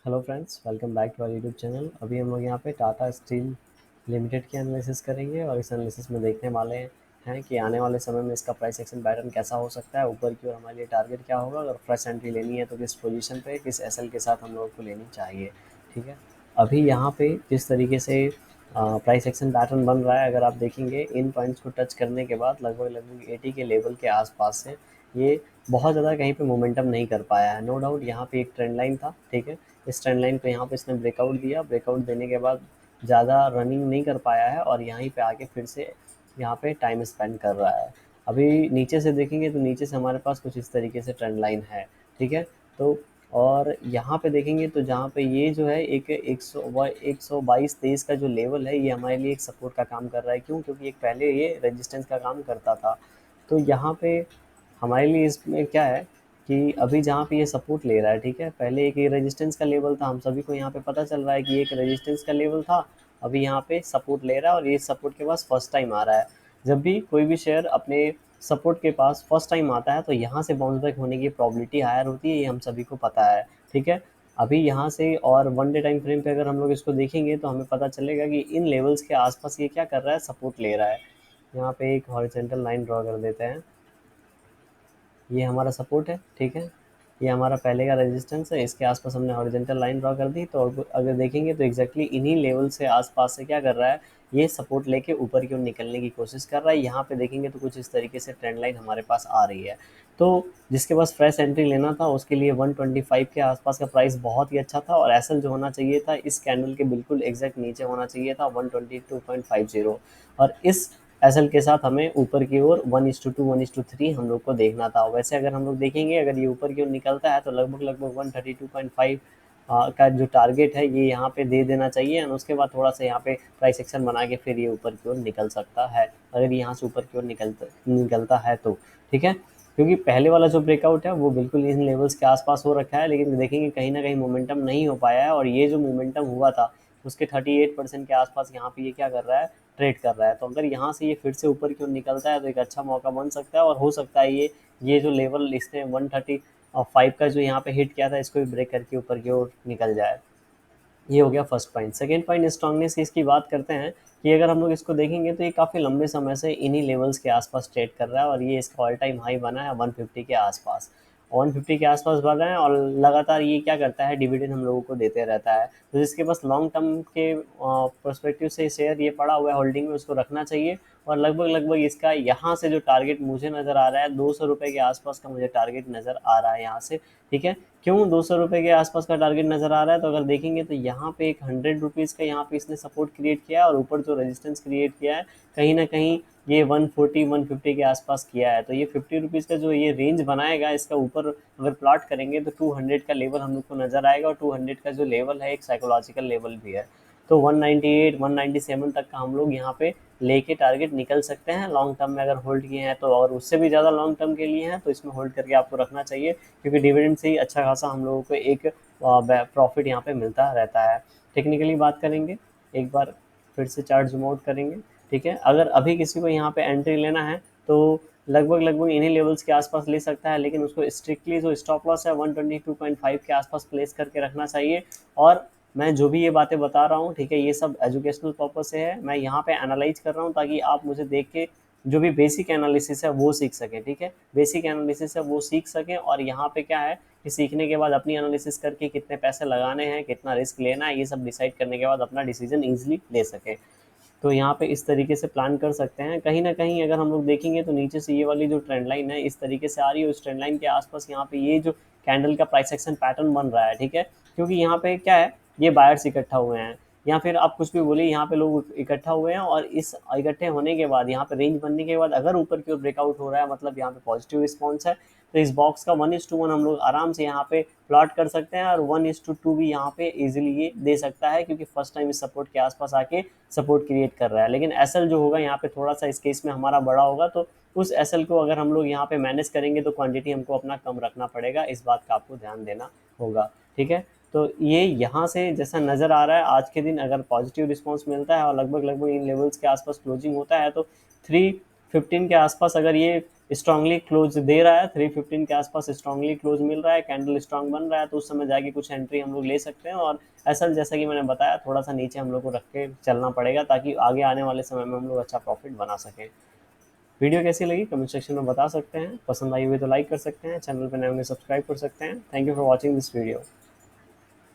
Hello friends, welcome back to our YouTube channel. अभी हम लोग यहाँ पे टाटा स्टील लिमिटेड की एनालिसिस करेंगे और इस एनालिसिस में देखने वाले हैं कि आने वाले समय में इसका प्राइस एक्शन पैटर्न कैसा हो सकता है। ऊपर की ओर हमारे लिए टारगेट क्या होगा, अगर फ्रेश एंट्री लेनी है तो किस पोजीशन पे किस एसएल के साथ हम लोगों को लेनी चाहिए। ठीक है, अभी यहाँ पे जिस तरीके से प्राइस एक्शन पैटर्न बन रहा है, अगर आप देखेंगे इन पॉइंट्स को टच करने के बाद लगभग लगभग 80 के लेवल के आसपास से ये बहुत ज़्यादा कहीं पे मोमेंटम नहीं कर पाया है। नो डाउट यहाँ पे एक ट्रेंड लाइन था, ठीक है। इस ट्रेंड लाइन पे यहाँ पे इसने ब्रेकआउट दिया, ब्रेकआउट देने के बाद ज़्यादा रनिंग नहीं कर पाया है और यहीं पे आके फिर से यहाँ पे टाइम स्पेंड कर रहा है। अभी नीचे से देखेंगे तो नीचे से हमारे पास कुछ इस तरीके से ट्रेंड लाइन है, ठीक है। तो और यहाँ पे देखेंगे तो जहाँ पे ये जो है एक 122-23 का जो लेवल है, ये हमारे लिए एक सपोर्ट का काम कर रहा है। क्यों? क्योंकि एक पहले ये रेजिस्टेंस का काम करता था। तो यहाँ पे हमारे लिए इसमें क्या है कि अभी जहाँ पे ये सपोर्ट ले रहा है, ठीक है, पहले एक ये रेजिस्टेंस का लेवल था, हम सभी को यहाँ पे पता चल रहा है कि एक रेजिस्टेंस का लेवल था। अभी यहाँ पे सपोर्ट ले रहा है और ये सपोर्ट के पास फर्स्ट टाइम आ रहा है। जब भी कोई भी शेयर अपने सपोर्ट के पास फर्स्ट टाइम आता है तो यहाँ से बाउंस बैक होने की प्रॉबिलिटी हायर होती है, ये हम सभी को पता है, ठीक है। अभी यहाँ से और वन डे टाइम फ्रेम पे अगर हम लोग इसको देखेंगे तो हमें पता चलेगा कि इन लेवल्स के आसपास ये क्या कर रहा है, सपोर्ट ले रहा है। यहाँ पे एक हॉरिजॉन्टल लाइन ड्रॉ कर देते हैं। ये हमारा सपोर्ट है, ठीक है। ये हमारा पहले का रेजिस्टेंस है, इसके आसपास हमने हॉरिजॉन्टल लाइन ड्रॉ कर दी। तो अगर देखेंगे तो एग्जैक्टली इन्हीं लेवल से आसपास से क्या कर रहा है, ये सपोर्ट लेके ऊपर की ओर निकलने की कोशिश कर रहा है। यहाँ पे देखेंगे तो कुछ इस तरीके से ट्रेंड लाइन हमारे पास आ रही है। तो जिसके पास फ्रेश एंट्री लेना था उसके लिए 125 के आसपास का प्राइस बहुत ही अच्छा था और एसएल जो होना चाहिए था इस कैंडल के बिल्कुल एग्जैक्ट नीचे होना चाहिए था, 122.50। और इस एसएल के साथ हमें ऊपर की ओर 1:2 1:3 हम लोग को देखना था। वैसे अगर हम लोग देखेंगे, अगर ये ऊपर की ओर निकलता है तो लगभग लगभग 132.5 का जो टारगेट है ये यहाँ पे दे देना चाहिए और उसके बाद थोड़ा सा यहाँ पे प्राइस एक्शन बना के फिर ये ऊपर की ओर निकल सकता है, अगर यहाँ से ऊपर की ओर निकलता है तो, ठीक है। क्योंकि पहले वाला जो ब्रेकआउट है वो बिल्कुल इन लेवल्स के आसपास हो रखा है, लेकिन देखेंगे कहीं ना कहीं मोमेंटम नहीं हो पाया है और ये जो मोमेंटम हुआ था उसके 38% के आसपास यहाँ पे ये क्या कर रहा है, ट्रेड कर रहा है। तो अगर यहाँ से ये फिर से ऊपर की ओर निकलता है तो एक अच्छा मौका बन सकता है और हो सकता है ये जो लेवल इसने 135 का जो यहाँ पे हिट किया था इसको भी ब्रेक करके ऊपर की ओर निकल जाए। ये हो गया first point. Second point, strongness की इसकी बात करते हैं कि अगर हम लोग इसको देखेंगे तो ये काफ़ी लंबे समय से इन्हीं लेवल्स के आसपास ट्रेड कर रहा है और ये इसका ऑल टाइम हाई बना है 150 के आसपास। 150 के आसपास बढ़ रहा है और लगातार ये क्या करता है, डिविडेंड हम लोगों को देते रहता है। तो जिसके पास लॉन्ग टर्म के पर्सपेक्टिव से शेयर ये पड़ा हुआ है होल्डिंग में, उसको रखना चाहिए। और लगभग लगभग इसका यहाँ से जो टारगेट मुझे नज़र आ रहा है 200 रुपये के आसपास का मुझे टारगेट नज़र आ रहा है यहाँ से, ठीक है। क्यों 200 रुपये के आसपास का टारगेट नज़र आ रहा है, तो अगर देखेंगे तो यहाँ पे एक 100 रुपीज़ का यहाँ पे इसने सपोर्ट क्रिएट किया है और ऊपर जो रेजिस्टेंस क्रिएट किया है कहीं ना कहीं ये 140-150 के आसपास किया है। तो ये 50 रुपीज़ का जो ये रेंज बनाएगा इसका ऊपर अगर प्लॉट करेंगे तो 200 का लेवल हम लोग को नज़र आएगा और 200 का जो लेवल है एक साइकोलॉजिकल लेवल भी है। तो 198 197 तक का हम लोग यहाँ पे लेके टारगेट निकल सकते हैं लॉन्ग टर्म में अगर होल्ड किए हैं तो, और उससे भी ज़्यादा लॉन्ग टर्म के लिए हैं तो इसमें होल्ड करके आपको रखना चाहिए, क्योंकि डिविडेंड से ही अच्छा खासा हम लोगों को एक प्रॉफिट यहाँ पे मिलता रहता है। टेक्निकली बात करेंगे, एक बार फिर से चार्ट जूम आउट करेंगे, ठीक है। अगर अभी किसी को यहाँ पे एंट्री लेना है तो लगभग लगभग इन्हीं लेवल्स के आसपास ले सकता है, लेकिन उसको स्ट्रिक्टली जो स्टॉप लॉस है 122.5 के आसपास प्लेस करके रखना चाहिए। और मैं जो भी ये बातें बता रहा हूँ, ठीक है, ये सब एजुकेशनल पर्पज से है, मैं यहाँ पे एनालाइज कर रहा हूँ ताकि आप मुझे देख के जो भी बेसिक एनालिसिस है वो सीख सकें, ठीक है। बेसिक एनालिसिस है वो सीख सकें और यहाँ पे क्या है कि सीखने के बाद अपनी एनालिसिस करके कितने पैसे लगाने हैं, कितना रिस्क लेना है, ये सब डिसाइड करने के बाद अपना डिसीजन ईजिली ले सकें। तो यहाँ पे इस तरीके से प्लान कर सकते हैं। कहीं ना कहीं अगर हम लोग देखेंगे तो नीचे से ये वाली जो ट्रेंड लाइन है इस तरीके से आ रही है, उस ट्रेंड लाइन के आसपास यहाँ पे ये जो कैंडल का प्राइस एक्शन पैटर्न बन रहा है, ठीक है। क्योंकि यहाँ पे क्या है, ये बायर्स इकट्ठा हुए हैं, या फिर आप कुछ भी बोलिए, यहाँ पे लोग इकट्ठा हुए हैं और इस इकट्ठे होने के बाद यहाँ पे रेंज बनने के बाद अगर ऊपर की ओर ब्रेकआउट हो रहा है मतलब यहाँ पे पॉजिटिव रिस्पॉन्स है। तो इस बॉक्स का 1:1 हम लोग आराम से यहाँ पे प्लॉट कर सकते हैं और 1:2 भी यहाँ पे इजीली ये दे सकता है, क्योंकि फर्स्ट टाइम इस सपोर्ट के आसपास आके सपोर्ट क्रिएट कर रहा है। लेकिन एसएल जो होगा यहाँ पे थोड़ा सा इस केस में हमारा बड़ा होगा, तो उस एसएल को अगर हम लोग यहाँ पे मैनेज करेंगे तो क्वांटिटी हमको अपना कम रखना पड़ेगा, इस बात का आपको ध्यान देना होगा, ठीक है। तो ये यहाँ से जैसा नज़र आ रहा है आज के दिन अगर पॉजिटिव रिस्पॉन्स मिलता है और लगभग लगभग इन लेवल्स के आसपास क्लोजिंग होता है तो 15 के आसपास अगर ये स्ट्रांगली क्लोज दे रहा है, 315 के आसपास स्ट्रांगली क्लोज मिल रहा है, कैंडल स्ट्रांग बन रहा है, तो उस समय जाके कुछ एंट्री हम लोग ले सकते हैं। और ऐसा जैसा कि मैंने बताया, थोड़ा सा नीचे हम लोग को रख के चलना पड़ेगा ताकि आगे आने वाले समय में हम लोग अच्छा प्रॉफिट बना सकें। वीडियो कैसी लगी कमेंट सेक्शन में बता सकते हैं, पसंद आई हुई तो लाइक कर सकते हैं, चैनल पर नए होंगे सब्सक्राइब कर सकते हैं। Thank you for watching this video.